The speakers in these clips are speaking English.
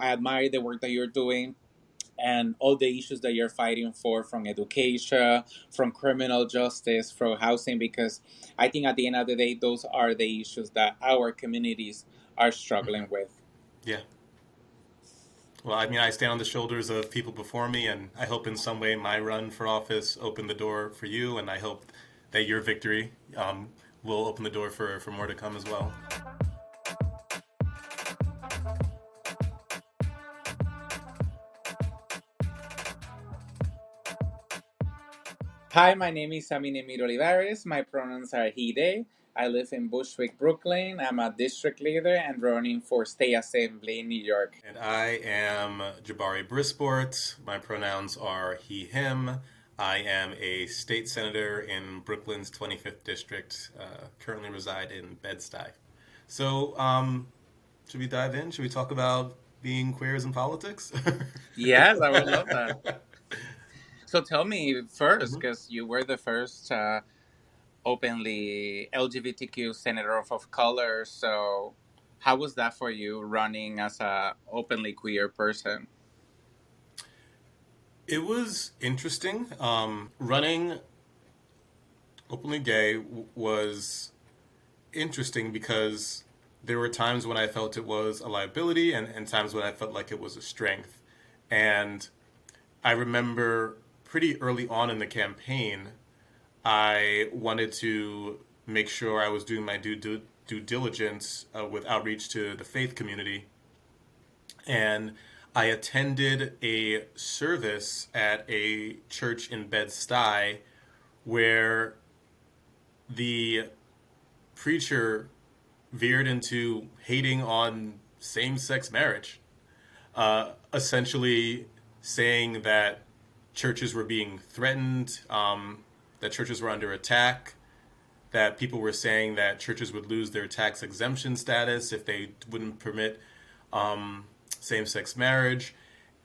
I admire the work that you're doing and all the issues that you're fighting for, from education, from criminal justice, from housing, because I think at the end of the day, those are the issues that our communities are struggling with. Yeah. Well, I mean, I stand on the shoulders of people before me, and I hope in some way my run for office opened the door for you, and I hope that your victory will open the door for more to come as well. Hi, my name is Samy Nevir-Olivares. My pronouns are he, they. I live in Bushwick, Brooklyn. I'm a district leader and running for state assembly in New York. And I am Jabari Brisport. My pronouns are he, him. I am a state senator in Brooklyn's 25th district, currently reside in Bed-Stuy. So, should we dive in? Should we talk about being queers in politics? Yes, I would love that. So tell me first, Mhm. because you were the first openly LGBTQ senator of color. So how was that for you running as a openly queer person? It was interesting. Running openly gay was interesting because there were times when I felt it was a liability and times when I felt like it was a strength. And I remember pretty early on in the campaign, I wanted to make sure I was doing my due diligence with outreach to the faith community. And I attended a service at a church in Bed-Stuy where the preacher veered into hating on same sex marriage, essentially saying that churches were being threatened, that churches were under attack, that people were saying that churches would lose their tax exemption status if they wouldn't permit same sex marriage.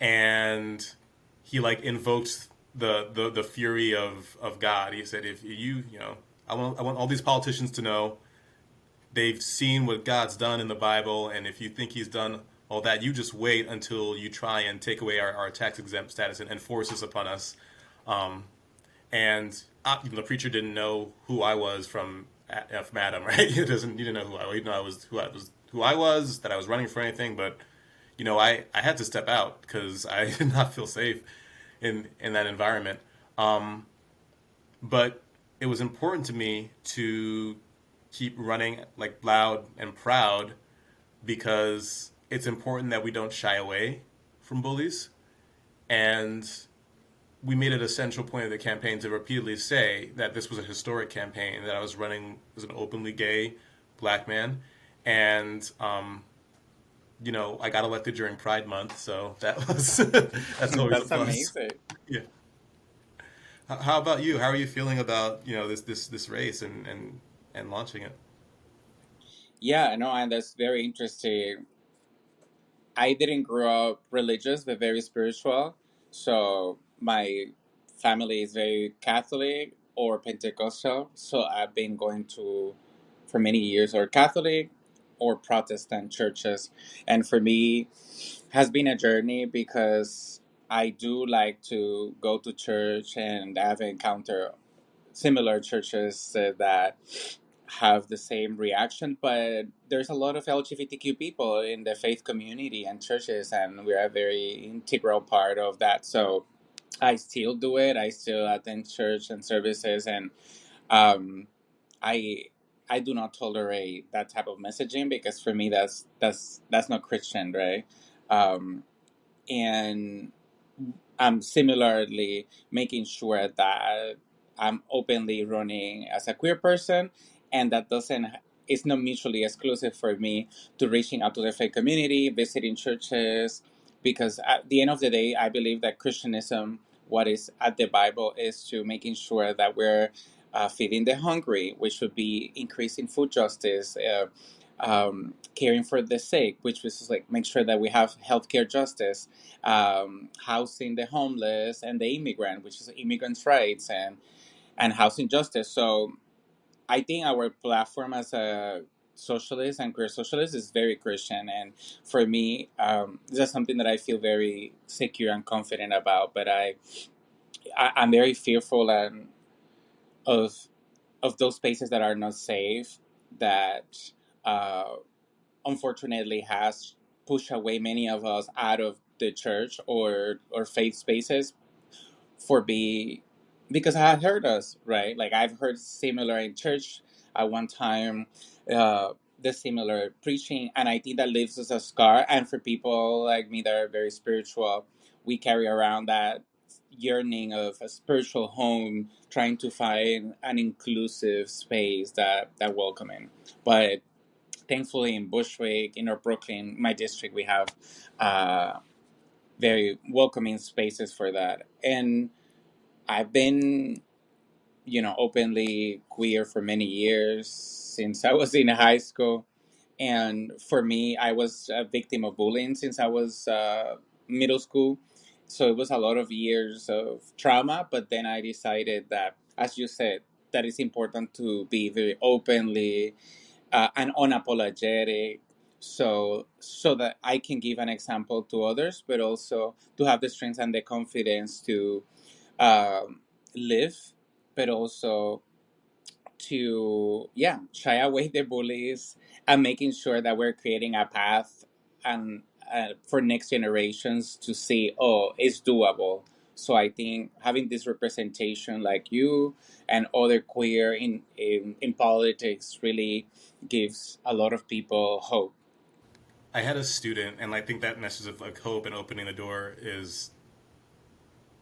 And he like invoked the fury of God. He said, if you know, I want all these politicians to know they've seen what God's done in the Bible, and if you think He's done all that, you just wait until you try and take away our tax exempt status and force this upon us. Um, and Even the preacher didn't know who I was from Adam, right? He didn't know who I was. He didn't know who I was, that I was running for anything. But I had to step out because I did not feel safe in that environment. Um, but it was important to me to keep running like loud and proud because it's important that we don't shy away from bullies. And we made it a central point of the campaign to repeatedly say that this was a historic campaign, that I was running as an openly gay black man. And, I got elected during Pride Month, so that was that's always a That's plus. amazing. Yeah. How about you? How are you feeling about this race and launching it? Yeah, no, and that's very interesting. I didn't grow up religious, but very spiritual. So my family is very Catholic or Pentecostal. So I've been going to, for many years, or Catholic or Protestant churches. And for me, has been a journey because I do like to go to church, and I've encountered similar churches that have the same reaction, but there's a lot of LGBTQ people in the faith community and churches, and we're a very integral part of that. So I still do it. I still attend church and services, and um, I I do not tolerate that type of messaging because for me that's not Christian, right? Um, and I'm similarly making sure that I'm openly running as a queer person, and that doesn't it's not mutually exclusive for me to reaching out to the faith community, visiting churches, because at the end of the day, I believe that Christianism, what is at the Bible, is to making sure that we're feeding the hungry, which would be increasing food justice. Caring for the sick, which was like make sure that we have healthcare justice, housing the homeless and the immigrant, which is immigrants' rights and housing justice. So I think our platform as a socialist and queer socialist is very Christian, and for me, that's something that I feel very secure and confident about. But I'm very fearful and of those spaces that are not safe, that uh, unfortunately has pushed away many of us out of the church or faith spaces for be because I had heard us, right? Like I've heard similar in church at one time, the similar preaching, and I think that leaves us a scar. And for people like me that are very spiritual, we carry around that yearning of a spiritual home, trying to find an inclusive space that welcoming. But thankfully, in Bushwick, in North Brooklyn, my district, we have uh, very welcoming spaces for that. And I've been, openly queer for many years since I was in high school. And for me, I was a victim of bullying since I was middle school. So it was a lot of years of trauma. But then I decided that, as you said, that it's important to be very openly and unapologetic, so that I can give an example to others, but also to have the strength and the confidence to um, live, but also to shy away the bullies and making sure that we're creating a path and for next generations to see, oh, it's doable. So I think having this representation like you and other queer in politics really gives a lot of people hope. I had a student, and I think that message of like hope and opening the door is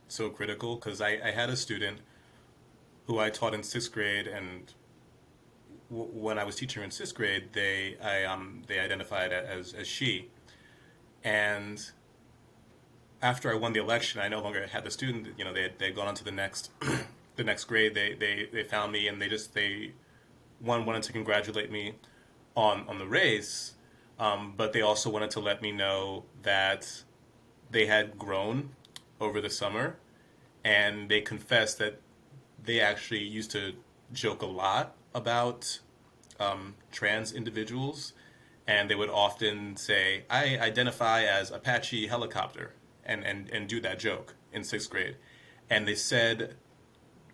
so critical because I had a student who I taught in sixth grade, and when I was teaching her in sixth grade, they identified as she, and after I won the election, I no longer had the student. You know, they had gone on to the next the next grade. They found me, and they one wanted to congratulate me on the race, but they also wanted to let me know that they had grown over the summer, and they confessed that they actually used to joke a lot about trans individuals, and they would often say, "I identify as Apache helicopter," and do that joke in sixth grade. And they said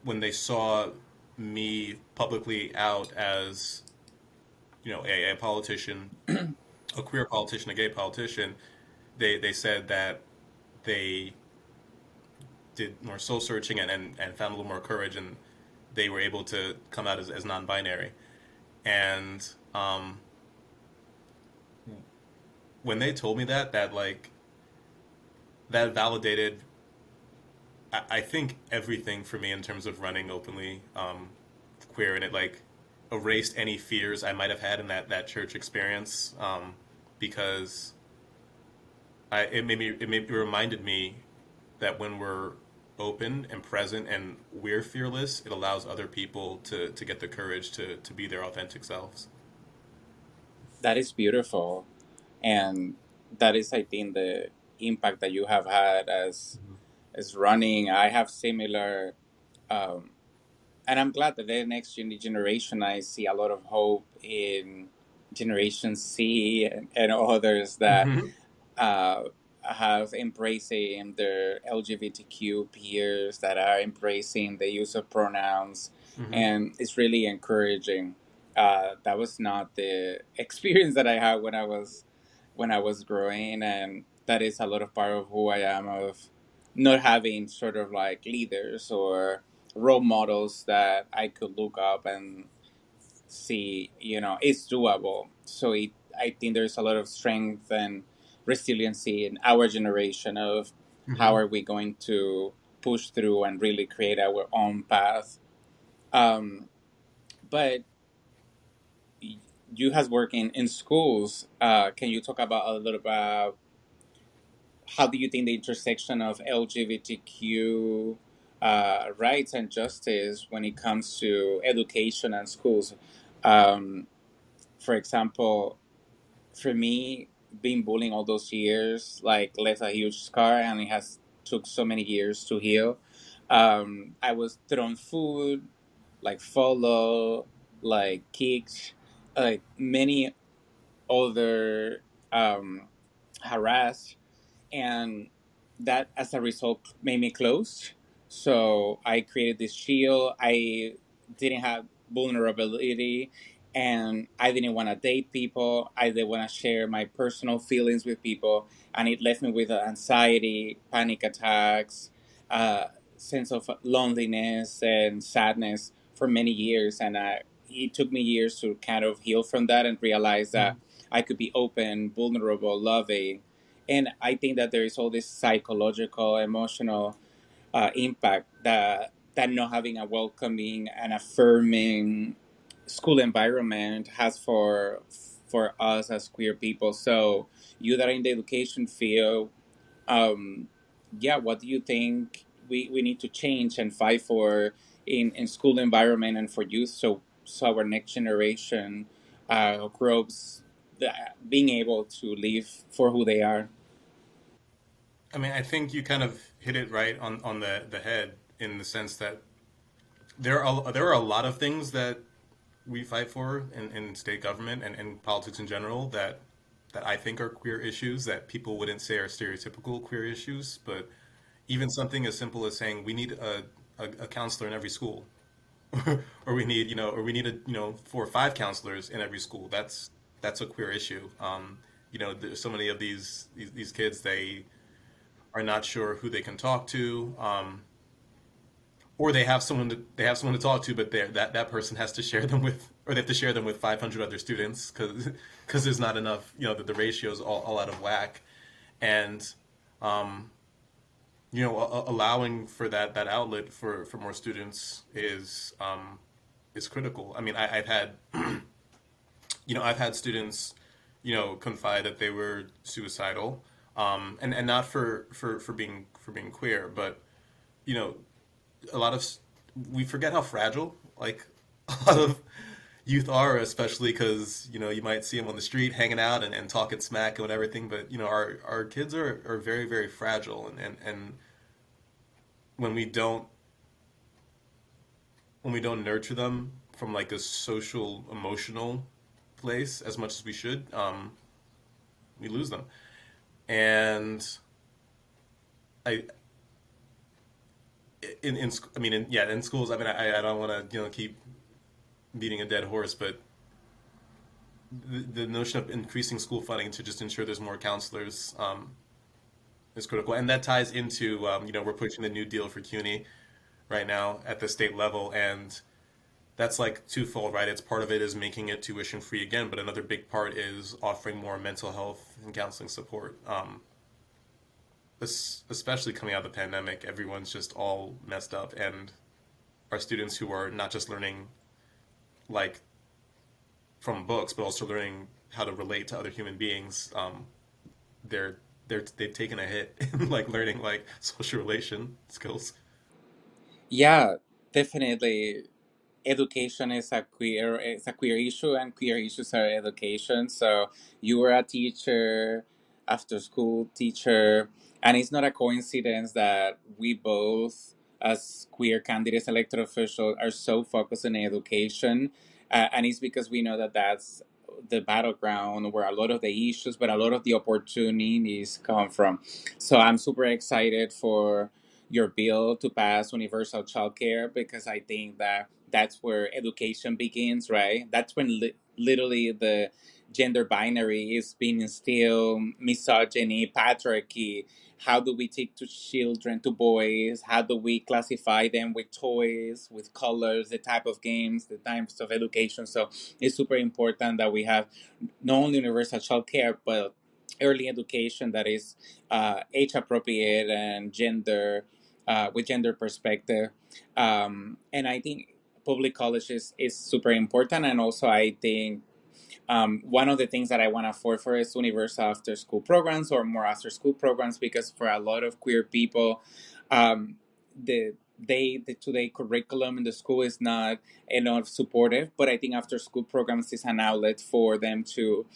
when they saw me publicly out as a politician, a queer politician, a gay politician, they said that they did more soul searching and found a little more courage, and they were able to come out as non-binary. And when they told me that like that validated, I think everything for me in terms of running openly queer, and it like erased any fears I might have had in that church experience, because it reminded me that when we're open and present and we're fearless, it allows other people to get the courage to be their authentic selves. That is beautiful, and that is, I think, the impact that you have had as running. I have similar. Um, and I'm glad that the next generation, I see a lot of hope in Generation C and others that Hmm. uh, have embracing their LGBTQ peers, that are embracing the use of pronouns, Hmm. and it's really encouraging. That was not the experience that I had when I was growing, and that is a lot of part of who I am, of not having sort of like leaders or role models that I could look up and see, it's doable. So I think there's a lot of strength and resiliency in our generation of how Hmm. are we going to push through and really create our own path. Um, but you has worked in schools. Can you talk about a little about how do you think the intersection of LGBTQ rights and justice when it comes to education and schools? Um, for example, for me, being bullied all those years like left a huge scar, and it has took so many years to heal. I was thrown food, like follow, like kicked, like many other harassed, and that as a result made me closed. So I created this shield. I didn't have vulnerability, and I didn't want to date people. I didn't want to share my personal feelings with people, and it left me with anxiety, panic attacks, uh, sense of loneliness and sadness for many years. And it took me years to kind of heal from that and realize that I could be open, vulnerable, loving. And I think that there is all this psychological, emotional impact that not having a welcoming and affirming school environment has for us as queer people. So you that are in the education field, um, yeah, what do you think we need to change and fight for in school environment and for youth, so our next generation grows being able to live for who they are? I mean, I think you kind of hit it right on the head in the sense that there are a lot of things that we fight for in state government and politics in general that I think are queer issues that people wouldn't say are stereotypical queer issues, but even something as simple as saying we need a counselor in every school, or we need a 4 or 5 counselors in every school. That's a queer issue. There's so many of these kids, they are not sure who they can talk to, or they have someone to talk to, but that person has to share them with, or they have to share them with 500 other students because there's not enough. The ratio is all out of whack, and um, allowing for that outlet for more students is critical. I mean, I've had I've had students confide that they were suicidal, and not for being queer, but you know a lot of we forget how fragile like a lot of youth are, especially because you might see them on the street hanging out and talking smack and everything, but our kids are very very fragile, and when we don't when we don't nurture them from like a social emotional place as much as we should, we lose them. And I I mean in schools, I mean I don't want to keep beating a dead horse, but the notion of increasing school funding to just ensure there's more counselors is critical, and that ties into we're pushing the new deal for CUNY right now at the state level, and that's like twofold, right? It's part of it is making it tuition free again, but another big part is offering more mental health and counseling support. Especially coming out of the pandemic, everyone's just all messed up, and our students who are not just learning like from books, but also learning how to relate to other human beings, they're they've taken a hit in like learning like social relation skills. Yeah, definitely. Education is a queer issue, and queer issues are education. So you were a teacher, after school teacher, and it's not a coincidence that we both, as queer candidates, elected officials, are so focused on education. And it's because we know that that's the battleground where a lot of the issues, but a lot of the opportunities come from. So I'm super excited for your bill to pass universal childcare, because I think that that's where education begins, right? That's when literally the gender binary is being instilled, misogyny, patriarchy. How do we take to children, to boys? How do we classify them with toys, with colors, the type of games, the types of education? So it's super important that we have not only universal childcare, but early education that is age appropriate and gender with gender perspective. And I think public colleges is super important. And also, I think one of the things that I want to afford for is universal after school programs or more after school programs, because for a lot of queer people, um, the today curriculum in the school is not enough supportive. But I think after school programs is an outlet for them to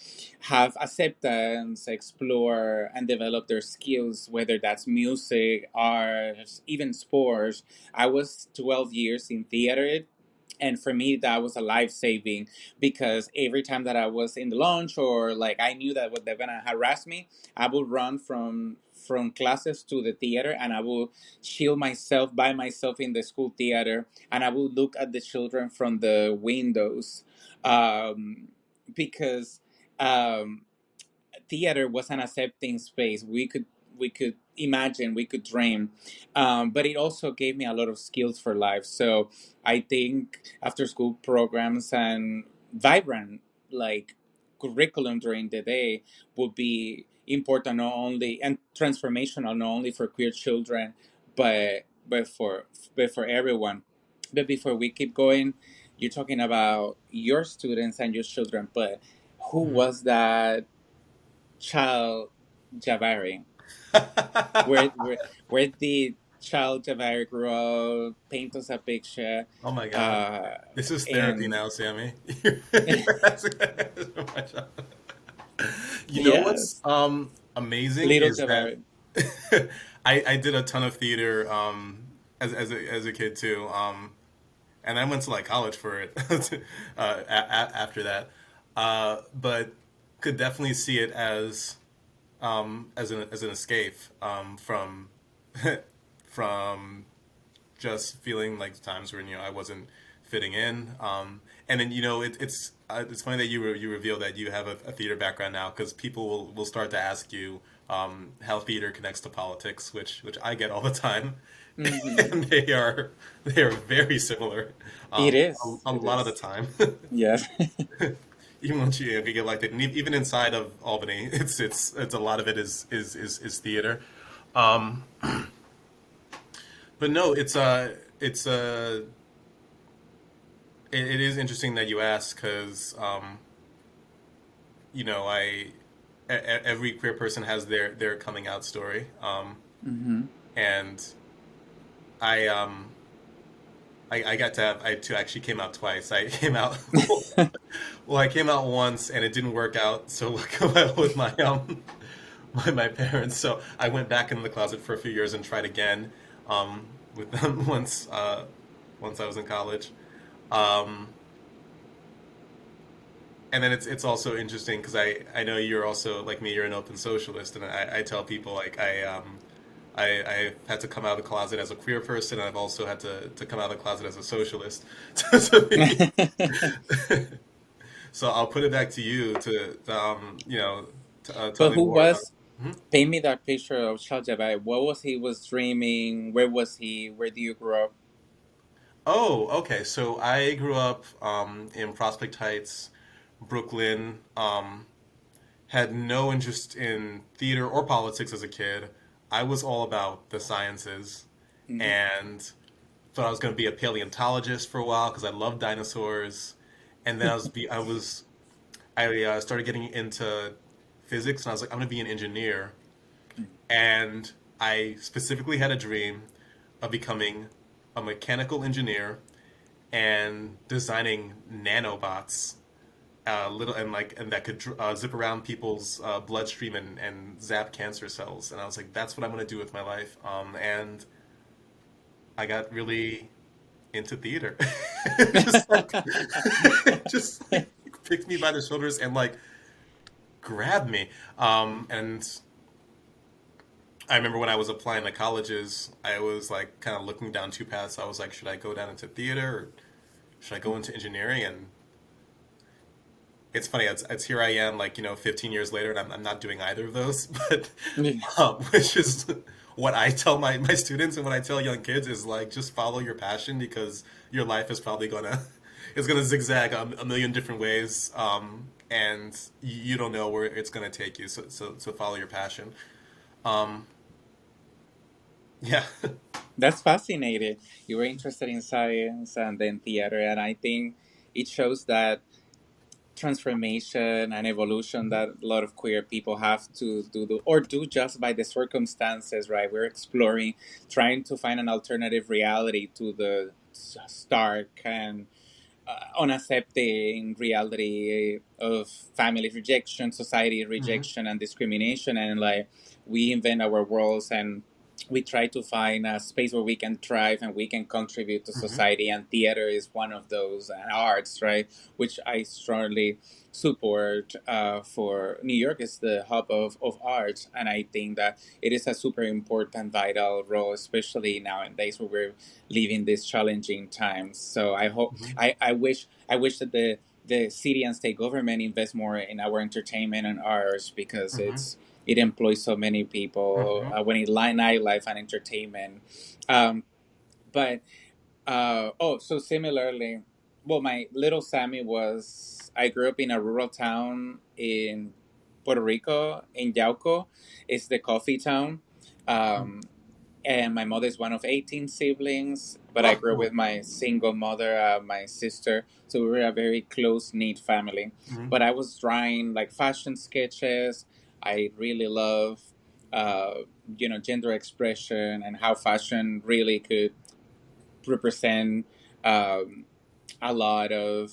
have acceptance, explore, and develop their skills, whether that's music, art, even sports. I was 12 years in theater, And for me that was a life saving, because every time that I was in the lunch, or like I knew that they're gonna harass me, I would run from classes to the theater, and I will shield myself by myself in the school theater, and I will look at the children from the windows, um, because um, theater was an accepting space. We could imagine, we could dream, but it also gave me a lot of skills for life. So I think after school programs and vibrant like curriculum during the day would be important, not only and transformational, not only for queer children, but for everyone. But before we keep going, you're talking about your students and your children, but who was that child Jabari? Where where where did child Jabari grow up? Paint us a picture. Oh my God. Uh, This is therapy and now, Sammy. You're asking so much. You know what's yes, amazing little is that Jabari. I did a ton of theater as a kid too. And I went to like college for it after that. But could definitely see it as an escape from from just feeling like times when I wasn't fitting in. And then it's funny that you reveal that you have a theater background now, because people will start to ask you how theater connects to politics, which I get all the time, Hmm. and they are very similar It a is. It lot of the is. time. Yes. Even once you get elected, and even inside of Albany, it's a lot of it is theater. Um, but no, it is interesting that you ask, because every queer person has their coming out story, Hmm. and I I got to have I too actually came out twice. I came out well, I came out once and it didn't work out so with my parents. So I went back in the closet for a few years and tried again with them once I was in college. Um, and then it's also interesting because I know you're also like me. You're an open socialist, and I tell people like I had to come out of the closet as a queer person, and I've also had to come out of the closet as a socialist. So I'll put it back to you to tell But me who more about. was? Mhm. Paint me that picture of child Jabari. What was he was dreaming? Where was he? Where do you grow up? Oh, okay. So I grew up in Prospect Heights, Brooklyn. Had no interest in theater or politics as a kid. I was all about the sciences, Mm-hmm. and thought I was going to be a paleontologist for a while because I loved dinosaurs. And then I started getting into physics, and I was like, I'm going to be an engineer. And I specifically had a dream of becoming a mechanical engineer and designing nanobots, little and that could zip around people's bloodstream and zap cancer cells. And I was like, that's what I'm going to do with my life. And I got really into theater. just like just like picked me by the shoulders and like grabbed me. And I remember when I was applying to colleges, I was like kind of looking down two paths. I was like, should I go down into theater or should I go into engineering? And it's funny, it's here I am, like 15 years later, and I'm not doing either of those. But which is what I tell my students and what I tell young kids is like, just follow your passion because your life is probably gonna it's gonna zigzag a million different ways, and you don't know where it's gonna take you. So follow your passion. Um, yeah. That's fascinating. You were interested in science and then theater, and I think it shows that transformation and evolution that a lot of queer people have to do or do just by the circumstances, right? We're exploring, trying to find an alternative reality to the stark and unaccepting reality of family rejection, society Hmm. rejection, and discrimination. And like we invent our worlds and we try to find a space where we can thrive and we can contribute to Mm-hmm. society, and theater is one of those, and arts, right, which I strongly support. For New York is the hub of arts, and I think that it is a super important vital role, especially nowadays where we're living these challenging times. So I hope, Mm-hmm. I wish that the city and state government invest more in our entertainment and arts, because Mm-hmm. it employs so many people, Mm-hmm. when it line nightlife and entertainment. Um, but so similarly, well, my little Sammy was. I grew up in a rural town in Puerto Rico, in Yauco. It's the coffee town. Um, and my mother is one of 18 siblings, but I grew up Oh. with my single mother, my sister, so we were a very close knit family. Mm-hmm. But I was drawing like fashion sketches. I really love, uh, gender expression and how fashion really could represent, um, a lot of,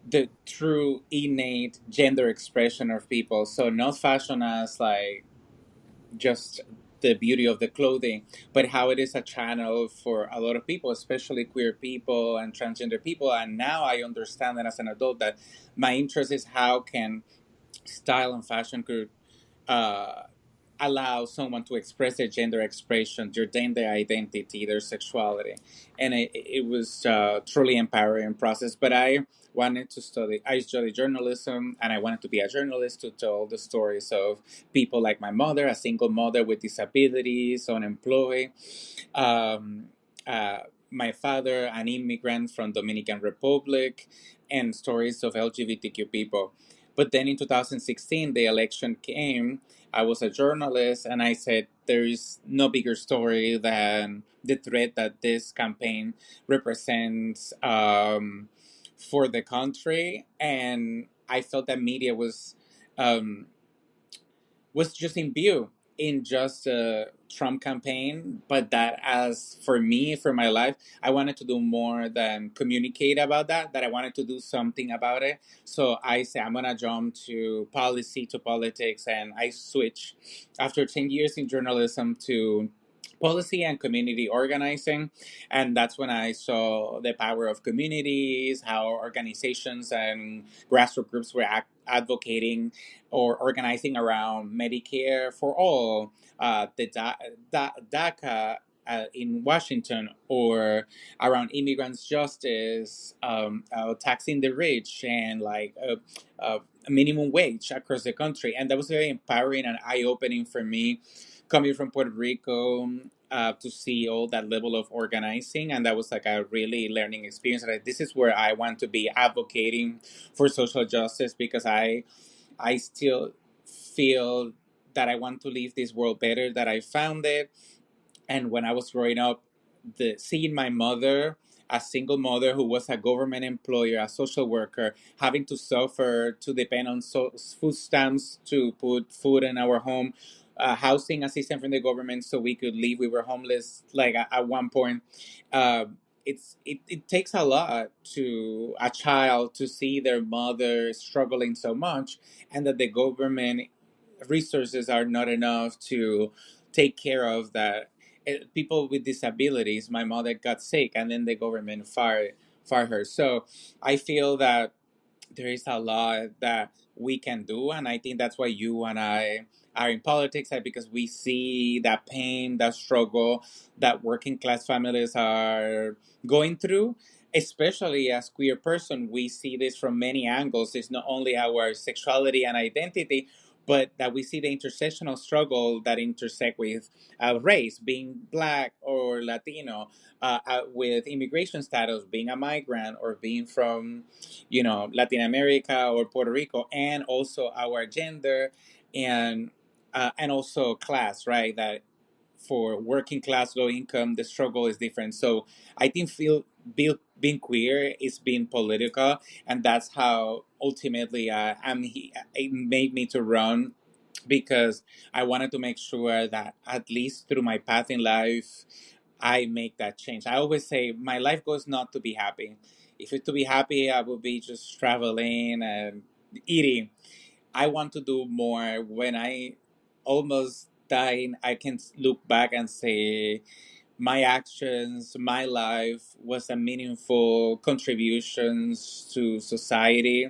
the true innate gender expression of people. So not fashion as like just the beauty of the clothing, but how it is a channel for a lot of people, especially queer people and transgender people. And now I understand that as an adult, that my interest is how can style and fashion could, uh, allow someone to express their gender expression, their identity, their sexuality, and it was a truly empowering process. But I studied journalism, and I wanted to be a journalist to tell the stories of people like my mother, a single mother with disabilities, unemployed, um, uh, my father, an immigrant from Dominican Republic, and stories of LGBTQ people. But then in 2016, the election came. I was a journalist, and I said, there is no bigger story than the threat that this campaign represents, for the country. And I felt that media um, was just imbued in just a Trump campaign, but that as for me, for my life, I wanted to do more than communicate about that, that I wanted to do something about it. So I say I'm gonna jump to policy, to politics, and I switched after 10 years in journalism to policy and community organizing. And that's when I saw the power of communities, how organizations and grassroots groups were advocating or organizing around Medicare for all, DACA in Washington, or around immigrants justice, taxing the rich, and like a minimum wage across the country. And that was very empowering and eye opening for me, coming from Puerto Rico. To see all that level of organizing, and that was like a really learning experience. Like, this is where I want to be advocating for social justice, because I still feel that I want to leave this world better that I found it. And when I was growing up, the seeing my mother, a single mother who was a government employer, a social worker, having to suffer to depend on food stamps to put food in our home, housing assistance from the government so we could leave. We were homeless, like at one point. Uh, it takes a lot to a child to see their mother struggling so much, and that the government resources are not enough to take care of that. People with disabilities, my mother got sick, and then the government fired her. So I feel that there is a lot that we can do, and I think that's why you and I are in politics, because we see that pain, that struggle that working class families are going through. Especially as queer person, we see this from many angles. It's not only our sexuality and identity, but that we see the intersectional struggle that intersect with race, being black or Latino, with immigration status, being a migrant, or being from, Latin America or Puerto Rico, and also our gender, and also class, right? That for working class, low income, the struggle is different. So I think being queer is being political, and that's how ultimately it made me to run, because I wanted to make sure that at least through my path in life, I make that change. I always say my life goes not to be happy. If it's to be happy, I would be just traveling and eating. I want to do more when I almost dying, I can look back and say my actions, my life was a meaningful contributions to society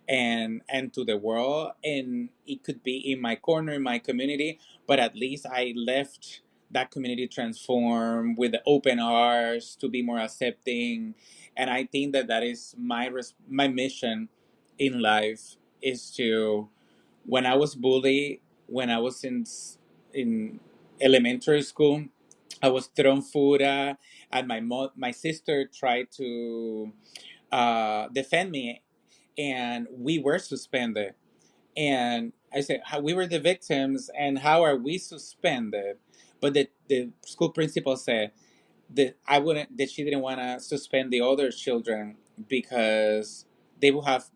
and to the world. And it could be in my corner, in my community, but at least I left that community transformed with the open arms to be more accepting. And I think that that is my mission in life is to, when I was bullied, when I was in elementary school, I was thrown food and my sister tried to defend me, and we were suspended. And I said, how, we were the victims, and how are we suspended? But the school principal said that I wouldn't, that she didn't want to suspend the other children because they would have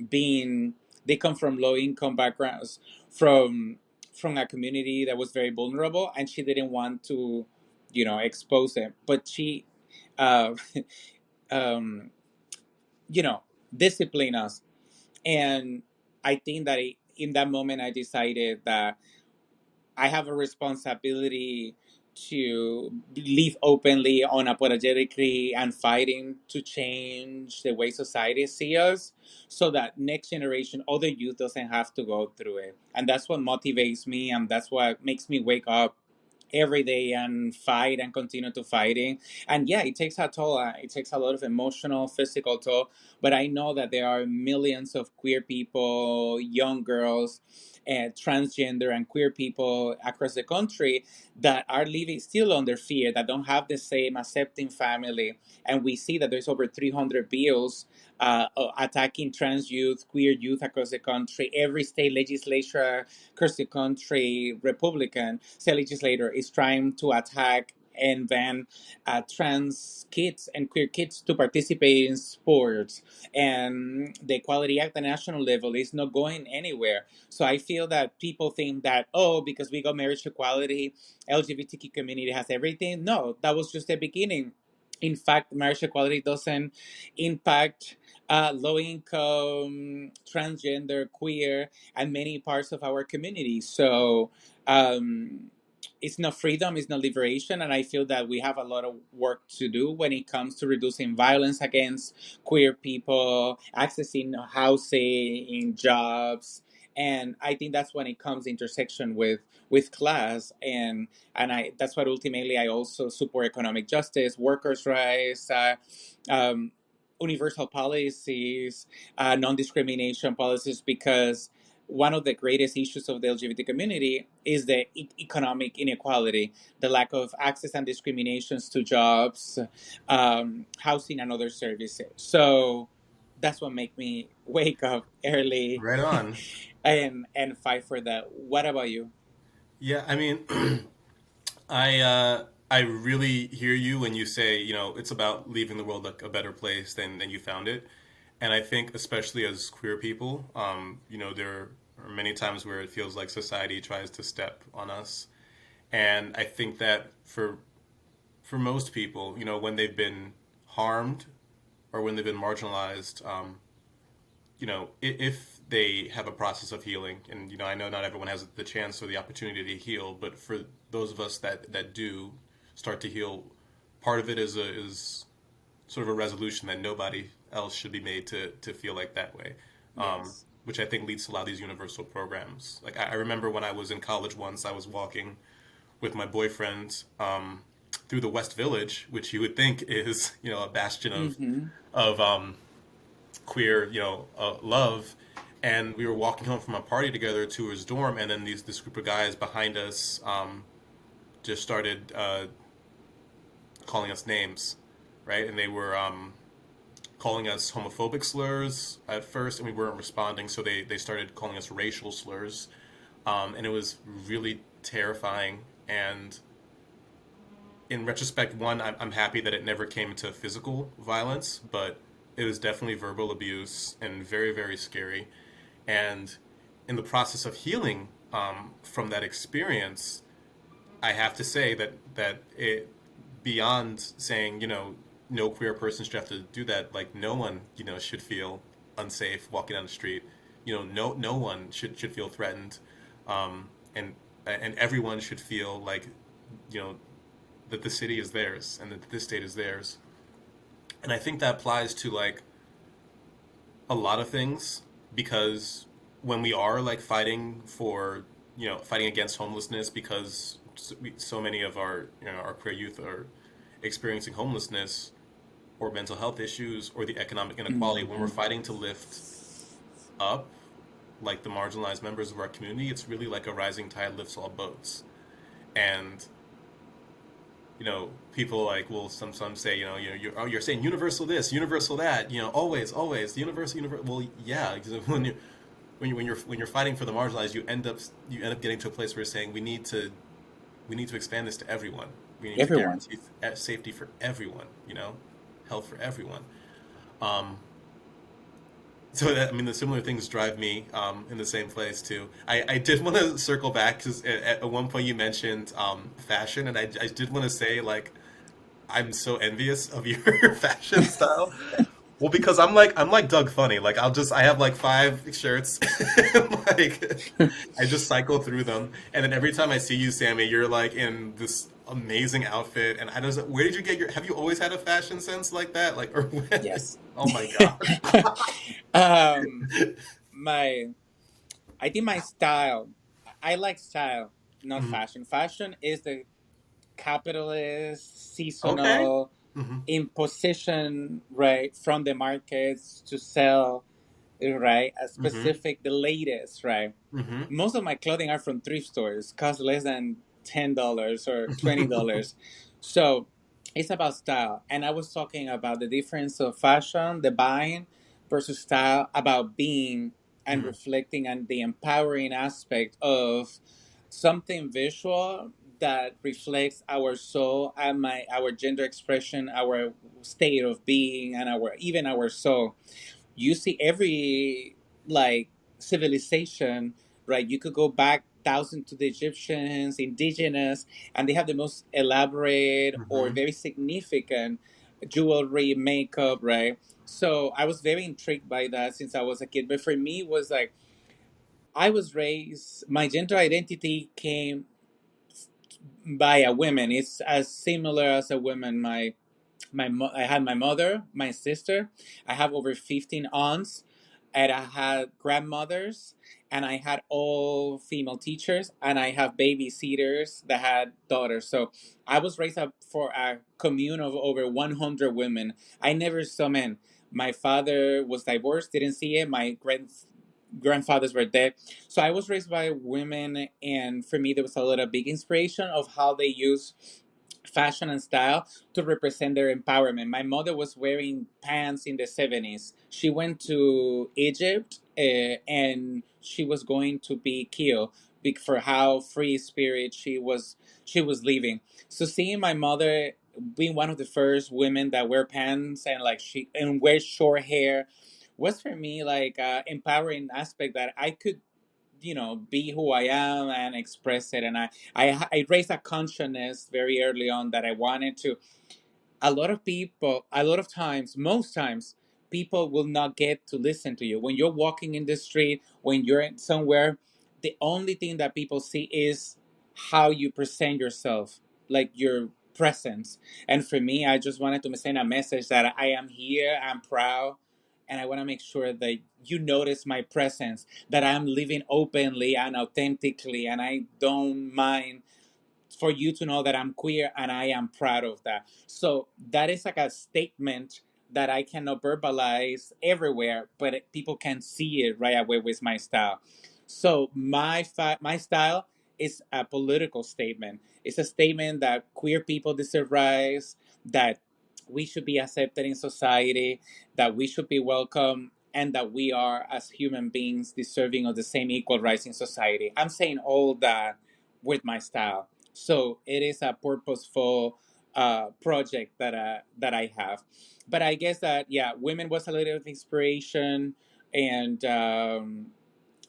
been, they come from low income backgrounds, from from a community that was very vulnerable, and she didn't want to, expose them. But she, uh, um, you know, discipline us. And I think that in that moment, I decided that I have a responsibility to live openly, unapologetically, and fighting to change the way society sees us, so that next generation, other youth, doesn't have to go through it. And that's what motivates me, and that's what makes me wake up every day and fight and continue to fighting. And yeah, it takes a toll. It takes a lot of emotional, physical toll. But I know that there are millions of queer people, young girls, and transgender and queer people across the country that are living still under fear, that don't have the same accepting family. And we see that there's over 300 bills attacking trans youth, queer youth across the country. Every state legislature across the country, Republican state legislator, is trying to attack and ban trans kids and queer kids to participate in sports. And the Equality Act at the national level is not going anywhere. So I feel that people think that, oh, because we got marriage equality, LGBTQ community has everything. No, that was just the beginning. In fact, marriage equality doesn't impact low income, transgender, queer, and many parts of our community. So um, it's not freedom, it's not liberation. And I feel that we have a lot of work to do when it comes to reducing violence against queer people, accessing housing, jobs. And I think that's when it comes intersection with class. And I, that's what ultimately I also support: economic justice, workers' rights, um, universal policies, non-discrimination policies, because one of the greatest issues of the LGBT community is the economic inequality, the lack of access and discriminations to jobs, housing, and other services. So that's what make me wake up early Right on. and fight for that. What about you? Yeah, I mean, I really hear you when you say, it's about leaving the world a better place than you found it. And I think especially as queer people, there are many times where it feels like society tries to step on us. And I think that for most people, when they've been harmed or when they've been marginalized, if they have a process of healing, and I know not everyone has the chance or the opportunity to heal, but for those of us that do start to heal, part of it is sort of a resolution that nobody else should be made to feel like that way, Yes. which I think leads to a lot of these universal programs. Like I remember when I was in college once, I was walking with my boyfriend through the West Village, which you would think is a bastion Mm-hmm. of queer love, and we were walking home from a party together to his dorm, and then this group of guys behind us just started calling us names, right? And they were calling us homophobic slurs at first, and we weren't responding, so they started calling us racial slurs, and it was really terrifying. And in retrospect, one, I'm happy that it never came to physical violence, but it was definitely verbal abuse and very, very scary. And in the process of healing from that experience, I have to say that it, beyond saying no queer person should have to do that, like no one should feel unsafe walking down the street. No one should feel threatened, and and everyone should feel like, you know, that the city is theirs and that this state is theirs. And I think that applies to like a lot of things, because when we are like fighting for, fighting against homelessness, because so many of our, our queer youth are experiencing homelessness or mental health issues or the economic inequality, when we're Mhm. fighting to lift up like the marginalized members of our community, it's really like a rising tide lifts all boats. And people like will some say, you're saying universal this, universal that, always universal. Well, yeah, because when you're fighting for the marginalized, you end up getting to a place where you're saying we need to expand this to everyone. We need to Everyone. guarantee safety for everyone. Health for everyone. Um, so that, I mean, the similar things drive me in the same place too. I did want to circle back because at one point you mentioned fashion, and I did want to say like I'm so envious of your fashion style. Well, because I'm like Doug Funny. Like I have like five shirts, and, like I just cycle through them, and then every time I see you, Sammy, you're like in this amazing outfit, and I don't. Where did you get your? Have you always had a fashion sense like that? Like, or when? Yes. Oh my gosh. um, my, I think my style. I like style, not Mhm. fashion. Fashion is the capitalist, Okay. seasonal Hmm. imposition, right, from the markets to sell, right, a Hmm. specific, the latest, right. Hmm. Most of my clothing are from thrift stores, cost less than $10 or $20. So it's about style. And I was talking about the difference of fashion, the buying versus style, about being and Hmm. reflecting on the empowering aspect of something visual that reflects our soul and our gender expression, our state of being, and our even our soul. You see every like civilization, right? You could go back thousands to the Egyptians, indigenous, and they have the most elaborate or Hmm. very significant jewelry, makeup, right? So I was very intrigued by that since I was a kid. But for me, it was like I was raised. My gender identity came by a woman. It's as similar as a woman. I had my mother, my sister. I have over 15 aunts, and I had grandmothers, and I had all female teachers, and I have babysitters that had daughters. So I was raised up for a commune of over 100 women. I never saw men. My father was divorced, didn't see it. My grandfathers were dead. So I was raised by women, and for me, there was a lot of big inspiration of how they use fashion and style to represent their empowerment. My mother was wearing pants in the 70s. She went to Egypt and she was going to be killed for how free spirit she was living. So seeing my mother being one of the first women that wear pants and like she and wear short hair was for me like empowering aspect that I could be who I am and express it. And I raised a consciousness very early on that I wanted to. A lot of people, a lot of times, most times, people will not get to listen to you when you're walking in the street, when you're somewhere. The only thing that people see is how you present yourself, like your presence. And for me, I just wanted to send a message that I am here, I'm proud, and I want to make sure that you notice my presence, that I'm living openly and authentically, and I don't mind for you to know that I'm queer and I am proud of that. So that is like a statement that I cannot verbalize everywhere, but people can see it right away with my style. So my style is a political statement. It's a statement that queer people deserve rights, that we should be accepted in society, that we should be welcome, and that we are as human beings deserving of the same equal rights in society. I'm saying all that with my style. So it is a purposeful project that I have. But I guess that yeah, women was a little of inspiration, and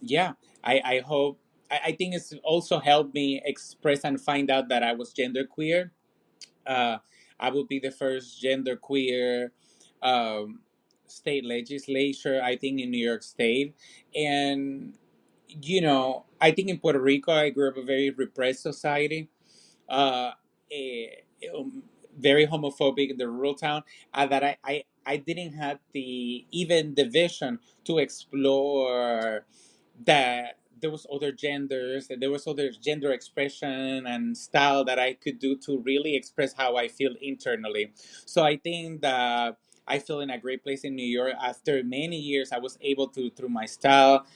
yeah, I hope I think it's also helped me express and find out that I was genderqueer. Uh, I will be the first genderqueer um, state legislature, I think, in New York State, and I think in Puerto Rico, I grew up a very repressed society, uh, eh, um, very homophobic in the rural town, that I didn't have the even the vision to explore that there was other genders, that there was other gender expression and style that I could do to really express how I feel internally. So I think that I feel in a great place in New York. After many years, I was able to, through my style,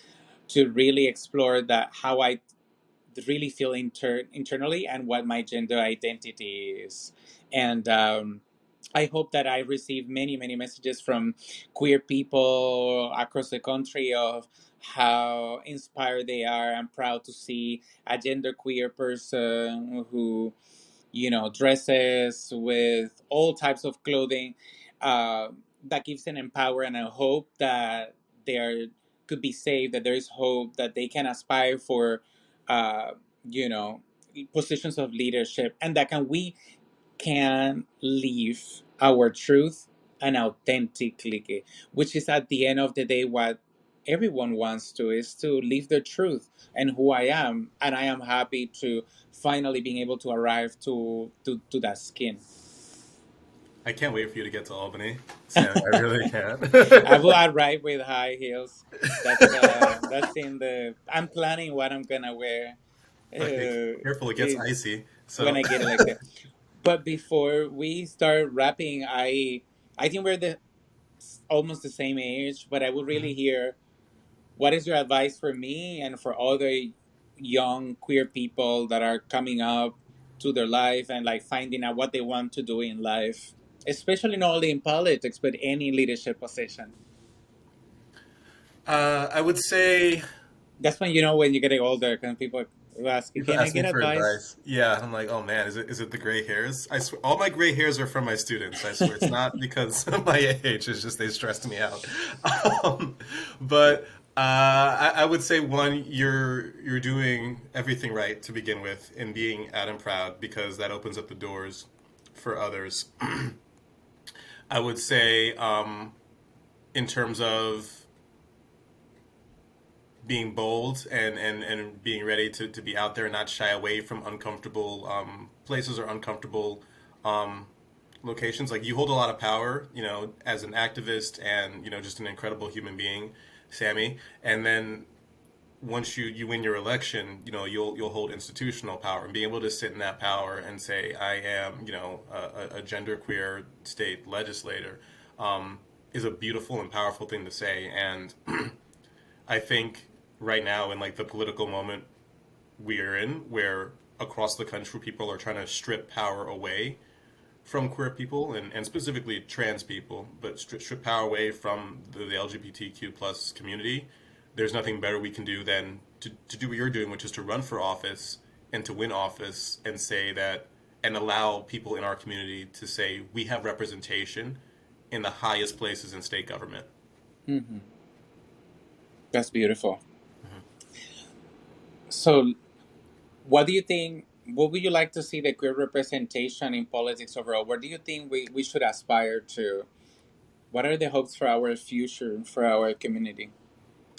to really explore that how I really feel internally and what my gender identity is. And I hope that I receive many, many messages from queer people across the country of how inspired they are and proud to see a gender queer person who, dresses with all types of clothing, uh, that gives them empower and a hope that they are could be saved, that there is hope, that they can aspire for, uh, you know, positions of leadership, and that we can live our truth and authentically, which is at the end of the day what everyone wants to is to live the truth and who I am, and I am happy to finally being able to arrive to that skin. I can't wait for you to get to Albany, Sam. I really can't. I will arrive with high heels. That's in the. I'm planning what I'm gonna wear. Okay, careful, it gets It, icy. when So, I get elected. But before we start rapping, I think we're the almost the same age. But I would really hear what is your advice for me and for other young queer people that are coming up to their life and like finding out what they want to do in life, especially not only in politics but any leadership position. I would say That's when when you're getting older, and people will ask you, people "Can I ask me get for advice?" advice. Yeah, I'm like, oh man, is it the gray hairs? I swear, all my gray hairs are from my students. I swear, it's not because of my age. It's just they stressed me out. Um, but I would say one, you're doing everything right to begin with in being out and proud because that opens up the doors for others. I would say in terms of being bold and being ready to be out there and not shy away from uncomfortable places or uncomfortable um, locations. Like you hold a lot of power, as an activist and just an incredible human being, Sammy. And then once you win your election, you'll hold institutional power and be able to sit in that power and say, I am, a genderqueer state legislator, is a beautiful and powerful thing to say. And I think right now in like the political moment we are in, where across the country people are trying to strip power away from queer people and specifically trans people, but strip power away from the LGBTQ plus community. There's nothing better we can do than to do what you're doing, which is to run for office and to win office and say that and allow people in our community to say we have representation in the highest places in state government. Hmm. That's beautiful. So, what do you think? What would you like to see the queer representation in politics overall? Where do you think we should aspire to? What are the hopes for our future, for our community?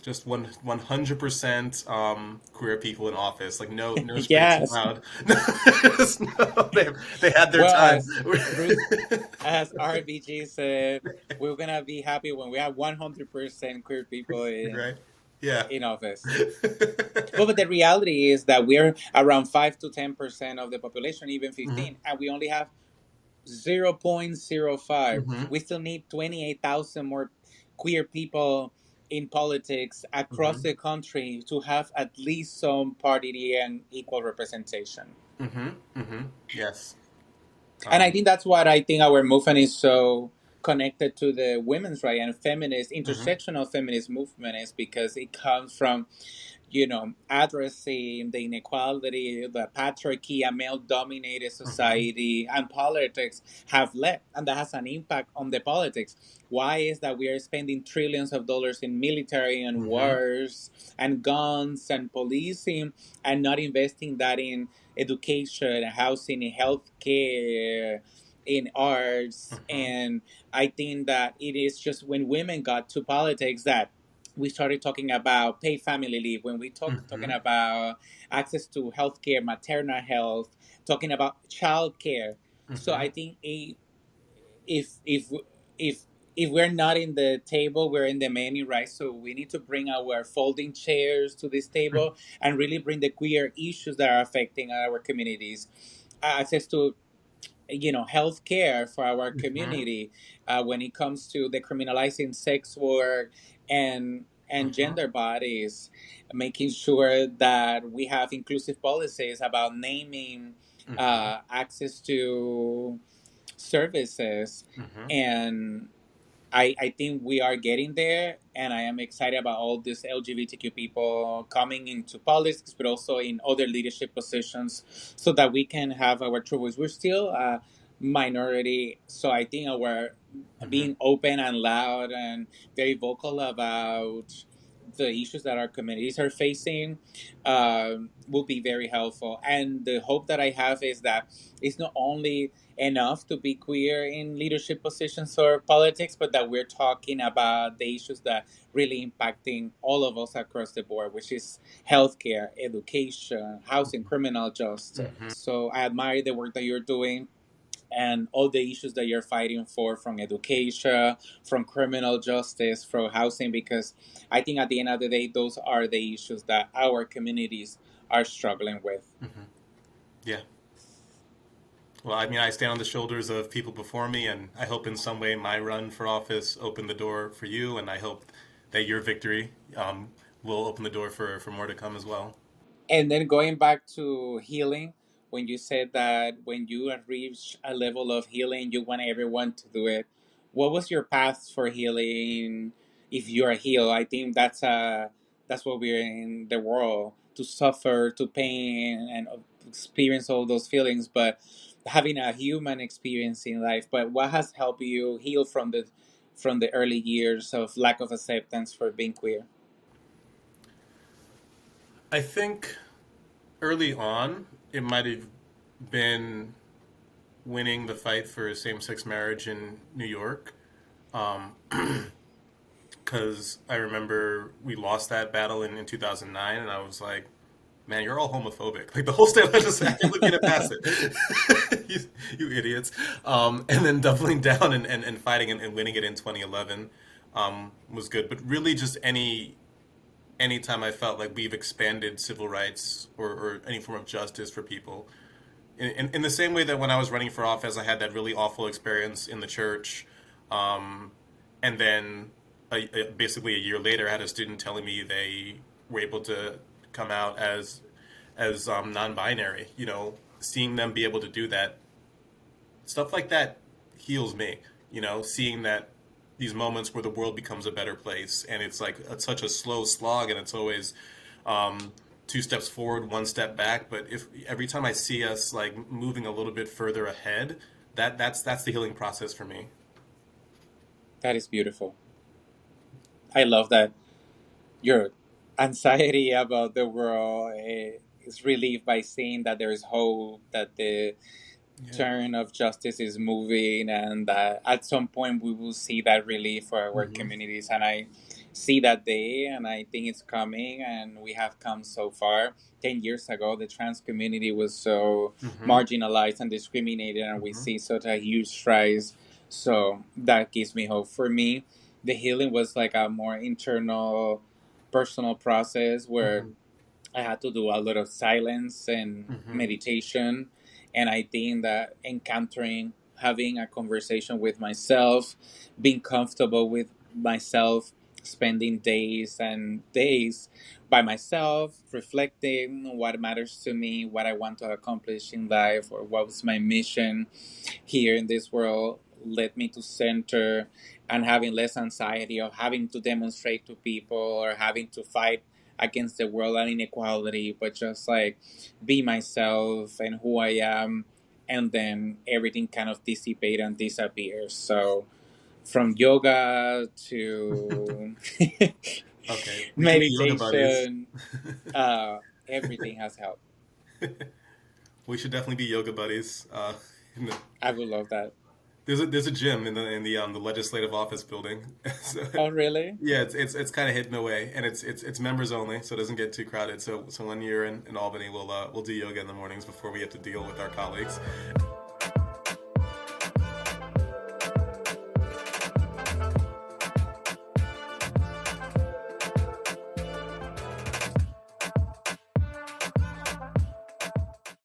Just 100% queer people in office. Like no straights Yes. allowed. No, they had their Well, time. as RBG said, we're gonna be happy when we have 100% queer people Right? Yeah. in office. Well, but the reality is that we're around 5 to 10% of the population, even Hmm. 15, and we only have 0.05. Hmm. We still need 28,000 more queer people in politics across Hmm. the country to have at least some parity and equal representation. Hmm. Hmm. Yes. And I Um, think that's what I think our movement is so connected to the women's right and feminist hmm. intersectional feminist movement is because it comes from addressing the inequality, the patriarchy, a male dominated Hmm. society, and politics have led. And that has an impact on the politics. Why is that we are spending trillions of dollars in military and Hmm. wars and guns and policing and not investing that in education, housing, healthcare, in arts? Hmm. And I think that it is just when women got to politics that we started talking about paid family leave, when we talking Mm-hmm. about access to healthcare, maternal health, talking about childcare. So Mm-hmm. I think if if if if we're not in the table, we're in the menu, right? So we need to bring our folding chairs to this table and really bring the queer issues that are affecting our communities. Access to, health care for our Mm-hmm. community, when it comes to decriminalizing sex work and Mm-hmm. gender bodies, making sure that we have inclusive policies about naming, Mm-hmm. access to services. Mm-hmm. And I think we are getting there, and I am excited about all these LGBTQ people coming into politics, but also in other leadership positions, so that we can have our true voice. We're still a minority, so I think our Mm-hmm. being open and loud and very vocal about the issues that our communities are facing, will be very helpful. And the hope that I have is that it's not only enough to be queer in leadership positions or politics, but that we're talking about the issues that really impacting all of us across the board, which is healthcare, education, housing, criminal justice. Mm-hmm. So I admire the work that you're doing and all the issues that you're fighting for, from education, from criminal justice, from housing, because I think at the end of the day, those are the issues that our communities are struggling with. Mm-hmm. Yeah. Well, I mean, I stand on the shoulders of people before me, and I hope in some way my run for office opened the door for you, and I hope that your victory will open the door for more to come as well. And then going back to healing, when you said that when you have reached a level of healing, you want everyone to do it. What was your path for healing? If you are healed, I think that's what we're in the world, to suffer, to pain, and experience all those feelings. But having a human experience in life. But what has helped you heal from the early years of lack of acceptance for being queer? I think early on, it might have been winning the fight for same sex marriage in New York. Because I remember we lost that battle in 2009, and I was like, man, you're all homophobic. Like the whole state legislature, I can't believe you didn't pass it. you idiots. And then doubling down and fighting and winning it in 2011 was good. But really, just anytime I felt like we've expanded civil rights or any form of justice for people, in the same way that when I was running for office, I had that really awful experience in the church, um, and then basically a year later, I had a student telling me they were able to come out as non-binary. You know, seeing them be able to do that, stuff like that heals me. You know, seeing that these moments where the world becomes a better place, and it's like it's such a slow slog, and it's always two steps forward, one step back. But if every time I see us like moving a little bit further ahead, that's the healing process for me. That is beautiful. I love that your anxiety about the world, is relieved by seeing that there is hope, that the Yeah. turn of justice is moving, and that at some point we will see that relief for our Hmm. communities. And I see that day, and I think it's coming, and we have come so far. 10 years ago, the trans community was so Hmm. marginalized and discriminated, and we Hmm. see such a huge rise. So that gives me hope. For me, the healing was like a more internal, personal process where Hmm. I had to do a lot of silence and Hmm. meditation. And I think that encountering, having a conversation with myself, being comfortable with myself, spending days and days by myself, reflecting what matters to me, what I want to accomplish in life, or what was my mission here in this world, led me to center and having less anxiety of having to demonstrate to people or having to fight against the world and inequality, but just like be myself and who I am, and then everything kind of dissipate and disappears. So from yoga to Okay, we can be yoga buddies. meditation, everything has helped. We should definitely be yoga buddies. I would love that. There's a gym in the legislative office building. So, Oh, really? yeah, it's kind of hidden away, and it's members only, so it doesn't get too crowded. So when you're in Albany, we'll do yoga in the mornings before we have to deal with our colleagues.